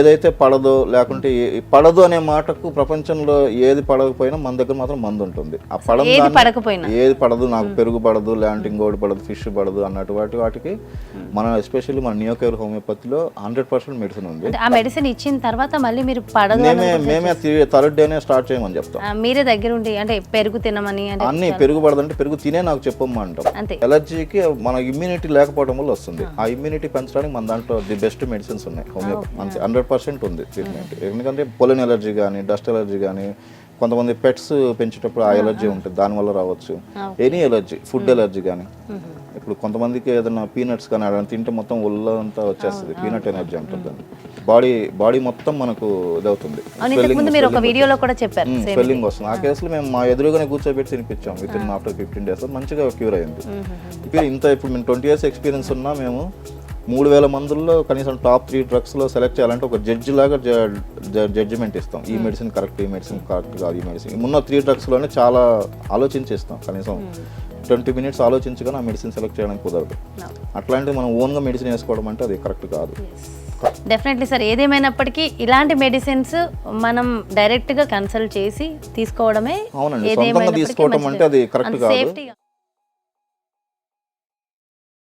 ఏదైతే పడదో లేకుంటే పడదు అనే మాటకు ప్రపంచంలో ఏది పడకపోయినా మన దగ్గర మాత్రం మందు ఉంటుంది. ఆ ఏది పడదు, నాకు పెరుగు పడదు, లేదంటే ఇంకోటి పడదు, ఫిష్ పడదు అన్నట్టు వాటికి మన ఎస్పెషల్లీ మన నియోకేర్ హోమియోపతిలో 100% మెడిసిన్ ఉంది. ఆ మెడిసిన్ ఇచ్చిన తర్వాత మళ్ళీ మీరు పడదు మేమే థర్డ్ డేనే స్టార్ట్ చేయమని చెప్తాం. మీరే దగ్గర ఉండి అంటే పెరుగు తినమని అన్ని పెరుగు పడదంటే పెరుగు తినే నాకు చెప్పమ్మా అంటాం. ఎలర్జీకి మన ఇమ్యూనిటీ లేకపోవడం వల్ల వస్తుంది. ఆ ఇమ్యూనిటీ పెంచడానికి మన దాంట్లో ది బెస్ట్ మెడిసిన్స్ ఉన్నాయి హోమియోపతి. అంతే 100% ఉంది ట్రీట్మెంట్. ఎందుకంటే పొలన్ ఎలర్జీ కానీ, డస్ట్ ఎలర్జీ కానీ, కొంతమంది పెట్స్ పెంచేటప్పుడు ఆ ఎలర్జీ ఉంటుంది, దానివల్ల రావచ్చు. ఎనీ ఎలర్జీ, ఫుడ్ ఎలర్జీ కానీ, ఇప్పుడు కొంతమందికి ఏదైనా పీనట్స్ కానీ అలా తింటే మొత్తం ఒళ్ళంతా వచ్చేస్తుంది, పీనట్ ఎనర్జీ ఉంటుంది. బాడీ మొత్తం మనకు ఇదవుతుంది, స్వెల్లింగ్ వస్తుంది. ఆ కేసులో మేము మా ఎదురుగానే కూర్చోబెట్టి తినిపించాం. విత్ ఇన్ ఆఫ్టర్ 15 days మంచిగా క్యూర్ అయింది. ఇప్పుడు మేము 20 years ఎక్స్పీరియన్స్ ఉన్నా మేము 3000 మందుల్లో కనీసం టాప్ 3 డ్రగ్స్లో సెలెక్ట్ చేయాలంటే ఒక జడ్జి లాగా జడ్జిమెంట్ ఇస్తాం. ఈ మెడిసిన్ కరెక్ట్, ఈ మెడిసిన్ కరెక్ట్ కాదు, ఈ మెడిసిన్ ఉన్న 3 డ్రగ్స్లోనే చాలా ఆలోచించి ఇస్తాం. కనీసం 20 minutes ఆలోచించగానే ఆ మెడిసిన్ సెలెక్ట్ చేయడానికి కుదరదు. అట్లాంటివి మనం ఓన్గా మెడిసిన్ వేసుకోవడం అంటే అది కరెక్ట్ కాదు. డెఫినెట్లీ సార్, ఏదేమైనప్పటికీ ఇలాంటి మెడిసిన్స్ మనం డైరెక్ట్గా కన్సల్ట్ చేసి తీసుకోవడమే అవునండి, సొంతంగా తీసుకోవడం అంటే అది కరెక్ట్ కాదు.